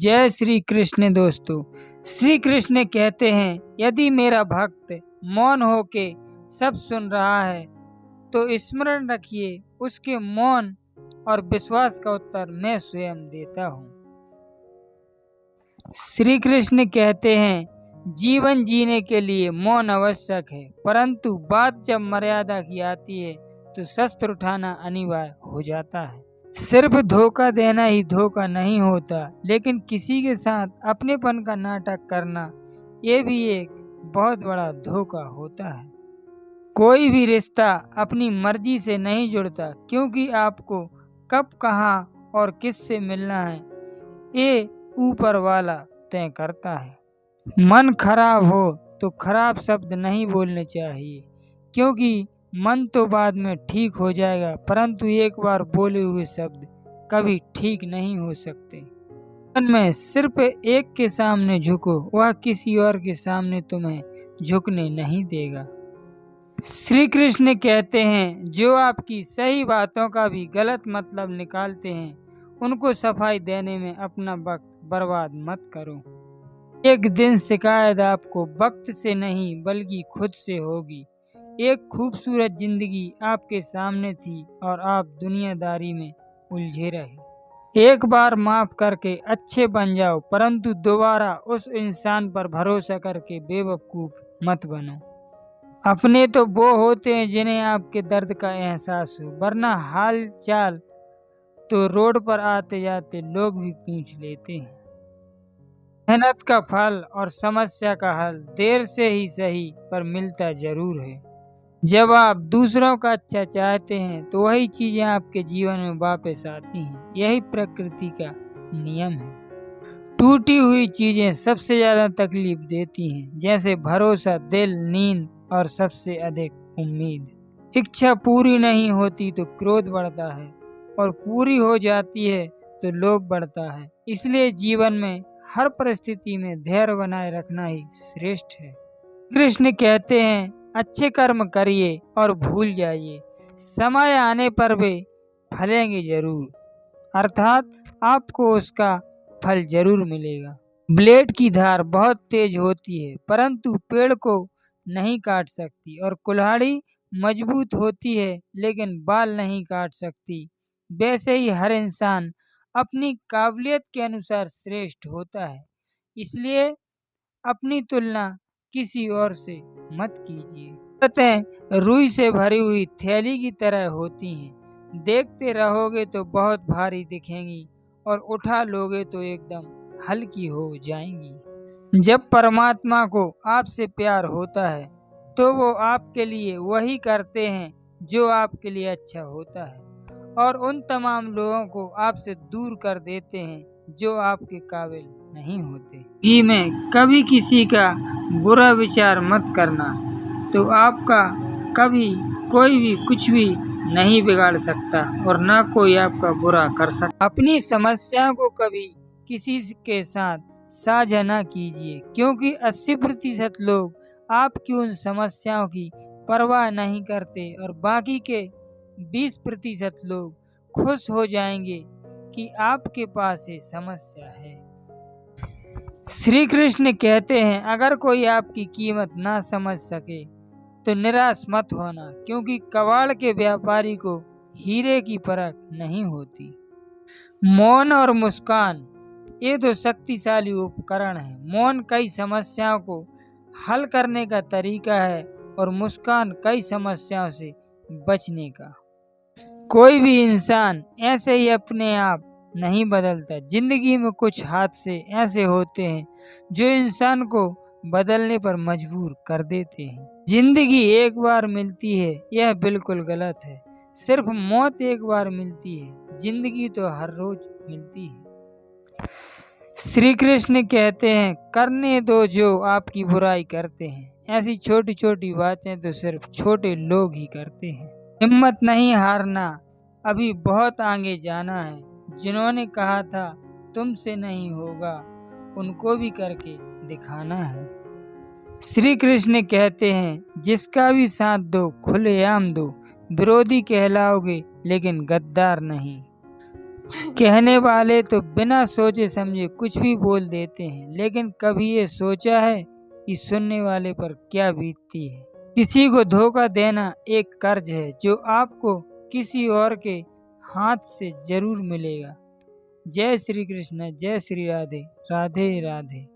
जय श्री कृष्ण। दोस्तों, श्री कृष्ण कहते हैं, यदि मेरा भक्त मौन होके सब सुन रहा है तो स्मरण रखिए, उसके मौन और विश्वास का उत्तर मैं स्वयं देता हूँ। श्री कृष्ण कहते हैं, जीवन जीने के लिए मौन आवश्यक है, परंतु बात जब मर्यादा की आती है तो शस्त्र उठाना अनिवार्य हो जाता है। सिर्फ धोखा देना ही धोखा नहीं होता, लेकिन किसी के साथ अपनेपन का नाटक करना ये भी एक बहुत बड़ा धोखा होता है। कोई भी रिश्ता अपनी मर्जी से नहीं जुड़ता, क्योंकि आपको कब, कहाँ और किससे मिलना है ये ऊपर वाला तय करता है। मन खराब हो तो खराब शब्द नहीं बोलने चाहिए, क्योंकि मन तो बाद में ठीक हो जाएगा, परंतु एक बार बोले हुए शब्द कभी ठीक नहीं हो सकते। मन में सिर्फ एक के सामने झुको, वह किसी और के सामने तुम्हें झुकने नहीं देगा। श्री कृष्ण कहते हैं, जो आपकी सही बातों का भी गलत मतलब निकालते हैं, उनको सफाई देने में अपना वक्त बर्बाद मत करो। एक दिन शिकायत आपको वक्त से नहीं बल्कि खुद से होगी। एक खूबसूरत जिंदगी आपके सामने थी और आप दुनियादारी में उलझे रहे। एक बार माफ करके अच्छे बन जाओ, परंतु दोबारा उस इंसान पर भरोसा करके बेवकूफ मत बनो। अपने तो वो होते हैं जिन्हें आपके दर्द का एहसास हो, वरना हाल चाल तो रोड पर आते जाते लोग भी पूछ लेते हैं। मेहनत का फल और समस्या का हल देर से ही सही पर मिलता जरूर है। जब आप दूसरों का अच्छा चाहते हैं तो वही चीजें आपके जीवन में वापस आती हैं। यही प्रकृति का नियम है। टूटी हुई चीजें सबसे ज्यादा तकलीफ देती हैं, जैसे भरोसा, दिल, नींद और सबसे अधिक उम्मीद। इच्छा पूरी नहीं होती तो क्रोध बढ़ता है, और पूरी हो जाती है तो लोभ बढ़ता है। इसलिए जीवन में हर परिस्थिति में धैर्य बनाए रखना ही श्रेष्ठ है। कृष्ण कहते हैं, अच्छे कर्म करिए और भूल जाइए, समय आने पर वे फलेंगे जरूर, अर्थात आपको उसका फल जरूर मिलेगा। ब्लेड की धार बहुत तेज होती है, परंतु पेड़ को नहीं काट सकती, और कुल्हाड़ी मजबूत होती है लेकिन बाल नहीं काट सकती। वैसे ही हर इंसान अपनी काबिलियत के अनुसार श्रेष्ठ होता है, इसलिए अपनी तुलना किसी और से मत कीजिए। बातें रुई से भरी हुई थैली की तरह होती हैं, देखते रहोगे तो बहुत भारी दिखेंगी और उठा लोगे तो एकदम हल्की हो जाएंगी। जब परमात्मा को आपसे प्यार होता है तो वो आपके लिए वही करते हैं जो आपके लिए अच्छा होता है, और उन तमाम लोगों को आपसे दूर कर देते हैं जो आपके काबिल नहीं होते। में कभी किसी का बुरा विचार मत करना, तो आपका कभी कोई भी कुछ भी नहीं बिगाड़ सकता और ना कोई आपका बुरा कर सकता। अपनी समस्याओं को कभी किसी के साथ साझा ना कीजिए, क्योंकि 80% लोग आपकी उन समस्याओं की परवाह नहीं करते और बाकी के 20% लोग खुश हो जाएंगे कि आपके पास ये समस्या है। श्री कृष्ण कहते हैं, अगर कोई आपकी कीमत ना समझ सके तो निराश मत होना, क्योंकि कबाड़ के व्यापारी को हीरे की परख नहीं होती। मौन और मुस्कान ये दो शक्तिशाली उपकरण हैं। मौन कई समस्याओं को हल करने का तरीका है और मुस्कान कई समस्याओं से बचने का। कोई भी इंसान ऐसे ही अपने आप नहीं बदलता। जिंदगी में कुछ हादसे ऐसे होते हैं जो इंसान को बदलने पर मजबूर कर देते हैं। जिंदगी एक बार मिलती है, यह बिल्कुल गलत है। सिर्फ मौत एक बार मिलती है, जिंदगी तो हर रोज मिलती है। श्री कृष्ण कहते हैं, करने दो जो आपकी बुराई करते हैं। ऐसी छोटी छोटी बातें तो सिर्फ छोटे लोग ही करते हैं। हिम्मत नहीं हारना, अभी बहुत आगे जाना है। जिन्होंने कहा था तुमसे नहीं होगा, उनको भी करके दिखाना है। श्री कृष्ण कहते हैं, जिसका भी साथ दो खुलेआम दो, विरोधी कहलाओगे लेकिन गद्दार नहीं। कहने वाले तो बिना सोचे समझे कुछ भी बोल देते हैं, लेकिन कभी ये सोचा है कि सुनने वाले पर क्या बीतती है। किसी को धोखा देना एक कर्ज है जो आपको किसी और के हाथ से जरूर मिलेगा। जय श्री कृष्ण, जय श्री राधे, राधे राधे।